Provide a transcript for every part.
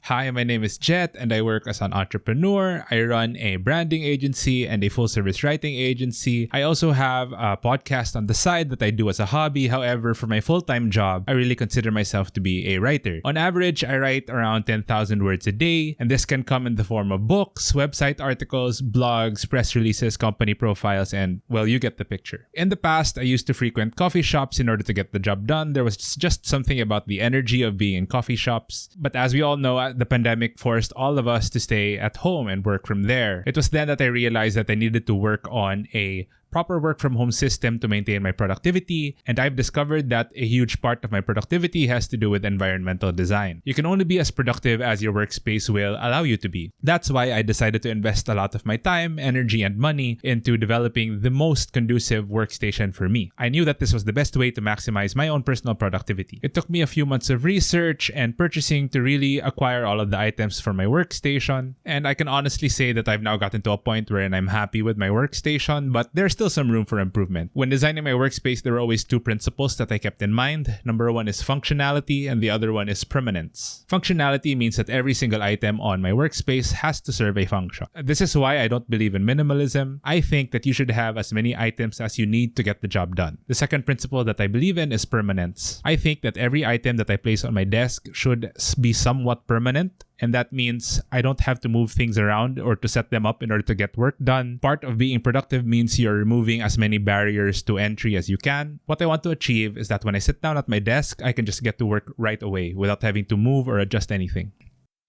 Hi, my name is Jet and I work as an entrepreneur. I run a branding agency and a full-service writing agency. I also have a podcast on the side that I do as a hobby. However, for my full-time job, I really consider myself to be a writer. On average, I write around 10,000 words a day, and this can come in the form of books, website articles, blogs, press releases, company profiles, and, well, you get the picture. In the past, I used to frequent coffee shops in order to get the job done. There was just something about the energy of being in coffee shops. But as we all know, the pandemic forced all of us to stay at home and work from there. It was then that I realized that I needed to work on a proper work from home system to maintain my productivity, and I've discovered that a huge part of my productivity has to do with environmental design. You can only be as productive as your workspace will allow you to be. That's why I decided to invest a lot of my time, energy, and money into developing the most conducive workstation for me. I knew that this was the best way to maximize my own personal productivity. It took me a few months of research and purchasing to really acquire all of the items for my workstation, and I can honestly say that I've now gotten to a point wherein I'm happy with my workstation, but there's still some room for improvement. When designing my workspace, there were always two principles that I kept in mind. Number one is functionality, and the other one is permanence. Functionality means that every single item on my workspace has to serve a function. This is why I don't believe in minimalism. I think that you should have as many items as you need to get the job done. The second principle that I believe in is permanence. I think that every item that I place on my desk should be somewhat permanent. And that means I don't have to move things around or to set them up in order to get work done. Part of being productive means you're removing as many barriers to entry as you can. What I want to achieve is that when I sit down at my desk, I can just get to work right away without having to move or adjust anything.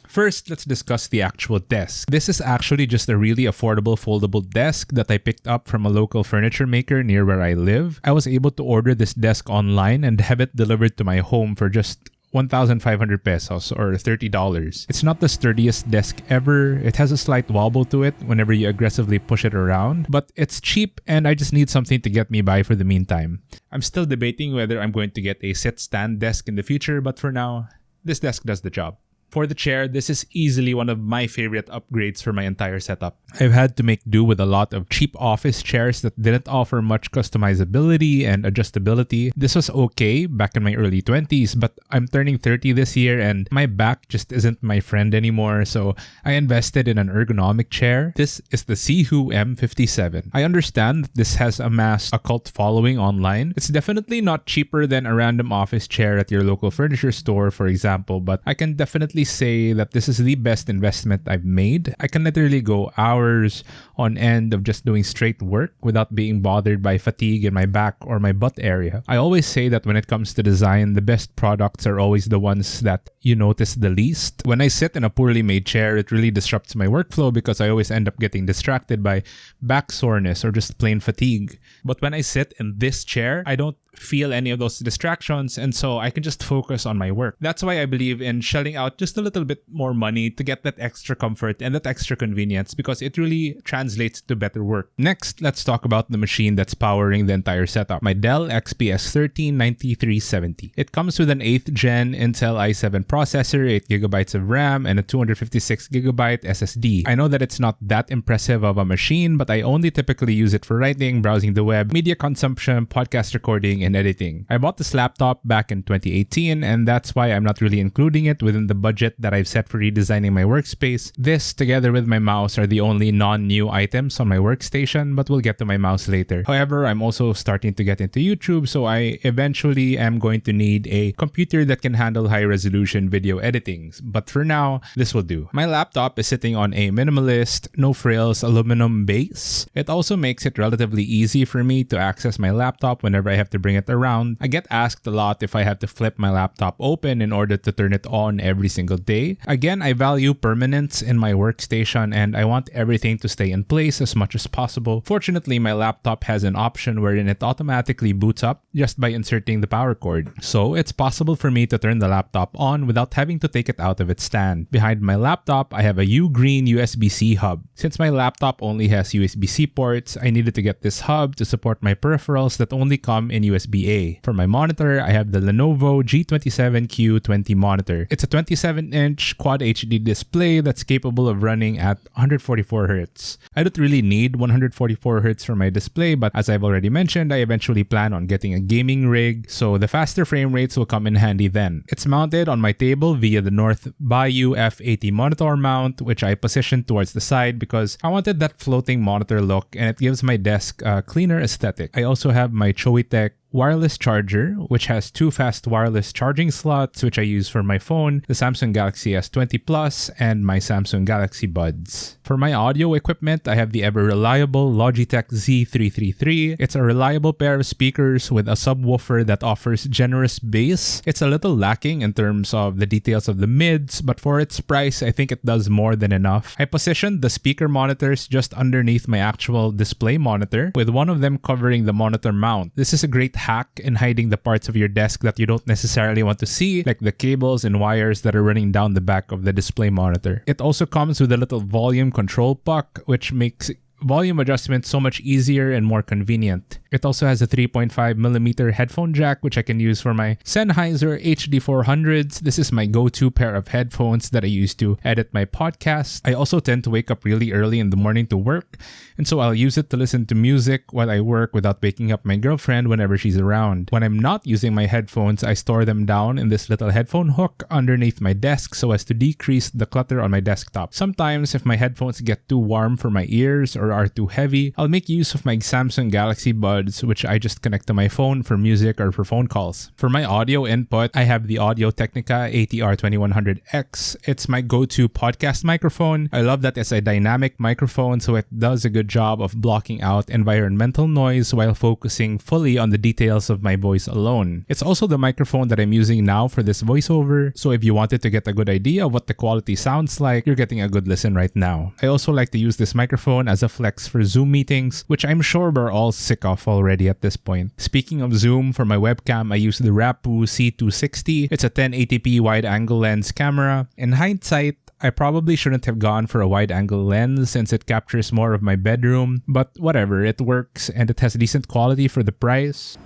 First, let's discuss the actual desk. This is actually just a really affordable foldable desk that I picked up from a local furniture maker near where I live. I was able to order this desk online and have it delivered to my home for just 1,500 pesos or $30. It's not the sturdiest desk ever. It has a slight wobble to it whenever you aggressively push it around, but it's cheap and I just need something to get me by for the meantime. I'm still debating whether I'm going to get a sit-stand desk in the future, but for now, this desk does the job. For the chair, this is easily one of my favorite upgrades for my entire setup. I've had to make do with a lot of cheap office chairs that didn't offer much customizability and adjustability. This was okay back in my early 20s, but I'm turning 30 this year and my back just isn't my friend anymore, so I invested in an ergonomic chair. This is the Sihu M57. I understand that this has amassed a cult following online. It's definitely not cheaper than a random office chair at your local furniture store, for example, but I can definitely say that this is the best investment I've made. I can literally go hours on end of just doing straight work without being bothered by fatigue in my back or my butt area. I always say that when it comes to design, the best products are always the ones that you notice the least. When I sit in a poorly made chair, it really disrupts my workflow because I always end up getting distracted by back soreness or just plain fatigue. But when I sit in this chair, I don't feel any of those distractions, and so I can just focus on my work. That's why I believe in shelling out just a little bit more money to get that extra comfort and that extra convenience, because it really translates to better work. Next, let's talk about the machine that's powering the entire setup. My Dell XPS 139370. It comes with an 8th gen Intel i7 processor, 8GB of RAM, and a 256GB SSD. I know that it's not that impressive of a machine, but I only typically use it for writing, browsing the web, media consumption, podcast recording, and editing. I bought this laptop back in 2018, and that's why I'm not really including it within the budget that I've set for redesigning my workspace. This, together with my mouse, are the only non-new items on my workstation, but we'll get to my mouse later. However, I'm also starting to get into YouTube, so I eventually am going to need a computer that can handle high-resolution video editing. But for now, this will do. My laptop is sitting on a minimalist, no-frills aluminum base. It also makes it relatively easy for me to access my laptop whenever I have to bring it around. I get asked a lot if I have to flip my laptop open in order to turn it on every single day. Again, I value permanence in my workstation and I want everything to stay in place as much as possible. Fortunately, my laptop has an option wherein it automatically boots up just by inserting the power cord. So it's possible for me to turn the laptop on without having to take it out of its stand. Behind my laptop, I have a U-Green USB-C hub. Since my laptop only has USB-C ports, I needed to get this hub to support my peripherals that only come in USB-A. For my monitor, I have the Lenovo G27Q20 monitor. It's a 27 7-inch Quad HD display that's capable of running at 144Hz. I don't really need 144Hz for my display, but as I've already mentioned, I eventually plan on getting a gaming rig, so the faster frame rates will come in handy then. It's mounted on my table via the North Bayou F80 monitor mount, which I positioned towards the side because I wanted that floating monitor look and it gives my desk a cleaner aesthetic. I also have my Choitech wireless charger, which has 2 fast wireless charging slots, which I use for my phone, the Samsung Galaxy S20 Plus, and my Samsung Galaxy Buds. For my audio equipment, I have the ever-reliable Logitech Z333. It's a reliable pair of speakers with a subwoofer that offers generous bass. It's a little lacking in terms of the details of the mids, but for its price, I think it does more than enough. I positioned the speaker monitors just underneath my actual display monitor, with one of them covering the monitor mount. This is a great hack in hiding the parts of your desk that you don't necessarily want to see, like the cables and wires that are running down the back of the display monitor. It also comes with a little volume control puck, which makes volume adjustment so much easier and more convenient. It also has a 3.5mm headphone jack, which I can use for my Sennheiser HD400s. This is my go-to pair of headphones that I use to edit my podcast. I also tend to wake up really early in the morning to work, and so I'll use it to listen to music while I work without waking up my girlfriend whenever she's around. When I'm not using my headphones, I store them down in this little headphone hook underneath my desk so as to decrease the clutter on my desktop. Sometimes, if my headphones get too warm for my ears or are too heavy, I'll make use of my Samsung Galaxy Buds, which I just connect to my phone for music or for phone calls. For my audio input, I have the Audio-Technica ATR2100X. It's my go-to podcast microphone. I love that it's a dynamic microphone, so it does a good job of blocking out environmental noise while focusing fully on the details of my voice alone. It's also the microphone that I'm using now for this voiceover, so if you wanted to get a good idea of what the quality sounds like, you're getting a good listen right now. I also like to use this microphone as a flex for Zoom meetings, which I'm sure we're all sick of already at this point. Speaking of Zoom, for my webcam, I use the Rappu C260. It's a 1080p wide-angle lens camera. In hindsight, I probably shouldn't have gone for a wide-angle lens since it captures more of my bedroom, but whatever, it works and it has decent quality for the price.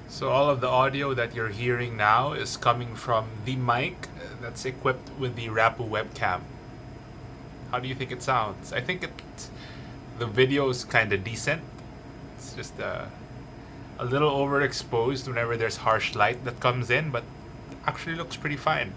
So all of the audio that you're hearing now is coming from the mic that's equipped with the Rappu webcam. How do you think it sounds? I think the video is kind of decent. It's just a little overexposed whenever there's harsh light that comes in, but actually looks pretty fine.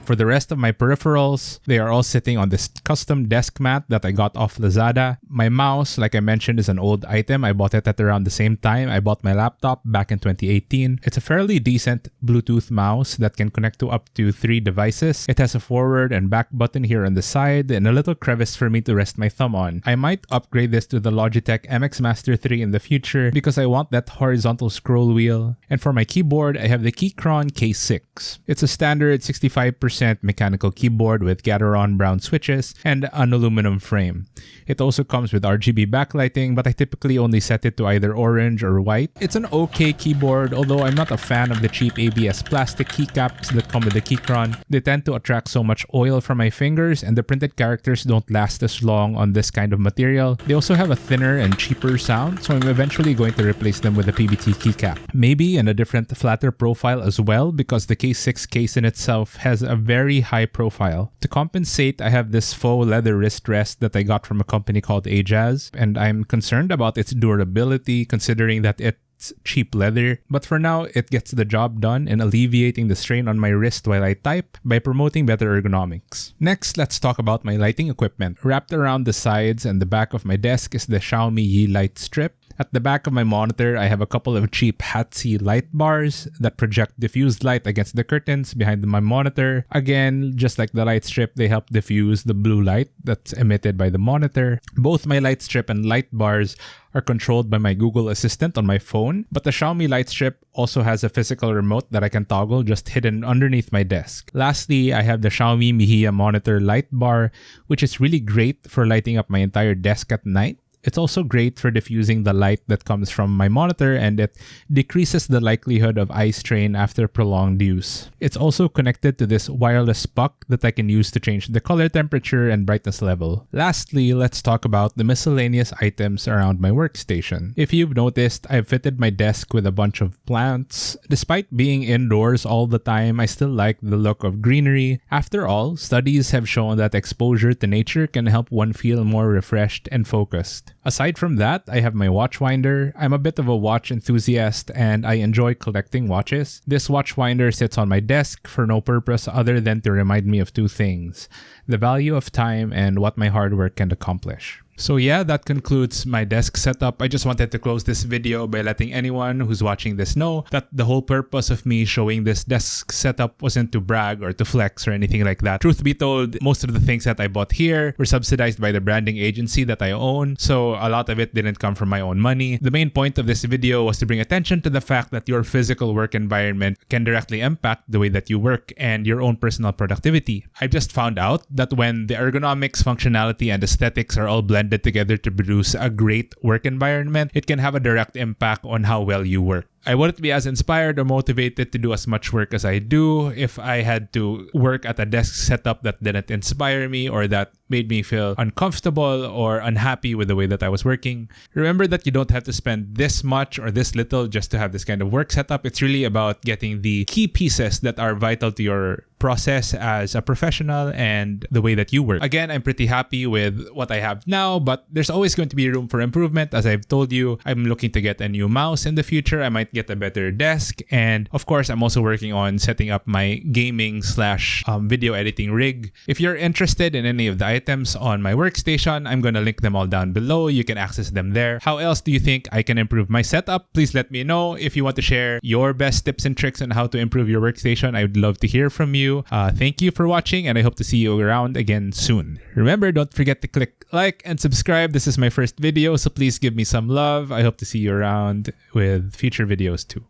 For the rest of my peripherals, they are all sitting on this custom desk mat that I got off Lazada. My mouse, like I mentioned, is an old item. I bought it at around the same time I bought my laptop back in 2018. It's a fairly decent Bluetooth mouse that can connect to up to 3 devices. It has a forward and back button here on the side and a little crevice for me to rest my thumb on. I might upgrade this to the Logitech MX Master 3 in the future because I want that horizontal scroll wheel. And for my keyboard, I have the Keychron K6. It's a standard 65% mechanical keyboard with Gateron brown switches and an aluminum frame. It also comes with RGB backlighting, but I typically only set it to either orange or white. It's an okay keyboard, although I'm not a fan of the cheap ABS plastic keycaps that come with the Keychron. They tend to attract so much oil from my fingers, and the printed characters don't last as long on this kind of material. They also have a thinner and cheaper sound, so I'm eventually going to replace them with a PBT keycap. Maybe in a different, flatter profile as well, because the K6 case in itself has a very high profile. To compensate, I have this faux leather wrist rest that I got from a company called Ajaz, and I'm concerned about its durability considering that it's cheap leather, but for now, it gets the job done in alleviating the strain on my wrist while I type by promoting better ergonomics. Next, let's talk about my lighting equipment. Wrapped around the sides and the back of my desk is the Xiaomi Yi Light Strip. At the back of my monitor, I have a couple of cheap Hatsi light bars that project diffused light against the curtains behind my monitor. Again, just like the light strip, they help diffuse the blue light that's emitted by the monitor. Both my light strip and light bars are controlled by my Google Assistant on my phone, but the Xiaomi light strip also has a physical remote that I can toggle just hidden underneath my desk. Lastly, I have the Xiaomi Mihia monitor light bar, which is really great for lighting up my entire desk at night. It's also great for diffusing the light that comes from my monitor, and it decreases the likelihood of eye strain after prolonged use. It's also connected to this wireless puck that I can use to change the color temperature and brightness level. Lastly, let's talk about the miscellaneous items around my workstation. If you've noticed, I've fitted my desk with a bunch of plants. Despite being indoors all the time, I still like the look of greenery. After all, studies have shown that exposure to nature can help one feel more refreshed and focused. Aside from that, I have my watch winder. I'm a bit of a watch enthusiast and I enjoy collecting watches. This watch winder sits on my desk for no purpose other than to remind me of two things: the value of time and what my hard work can accomplish. So yeah, that concludes my desk setup. I just wanted to close this video by letting anyone who's watching this know that the whole purpose of me showing this desk setup wasn't to brag or to flex or anything like that. Truth be told, most of the things that I bought here were subsidized by the branding agency that I own, so a lot of it didn't come from my own money. The main point of this video was to bring attention to the fact that your physical work environment can directly impact the way that you work and your own personal productivity. I just found out that when the ergonomics, functionality, and aesthetics are all blended together to produce a great work environment, it can have a direct impact on how well you work. I wouldn't be as inspired or motivated to do as much work as I do if I had to work at a desk setup that didn't inspire me or that made me feel uncomfortable or unhappy with the way that I was working. Remember that you don't have to spend this much or this little just to have this kind of work setup. It's really about getting the key pieces that are vital to your process as a professional and the way that you work. Again, I'm pretty happy with what I have now, but there's always going to be room for improvement. As I've told you, I'm looking to get a new mouse in the future. I might get a better desk, and of course I'm also working on setting up my gaming / video editing rig. If you're interested in any of the items on my workstation, I'm gonna link them all down below. You can access them there. How else do you think I can improve my setup? Please let me know. If you want to share your best tips and tricks on how to improve your workstation, I would love to hear from you. Thank you for watching, and I hope to see you around again soon. Remember, don't forget to click like and subscribe. This is my first video, so please give me some love. I hope to see you around with future videos too.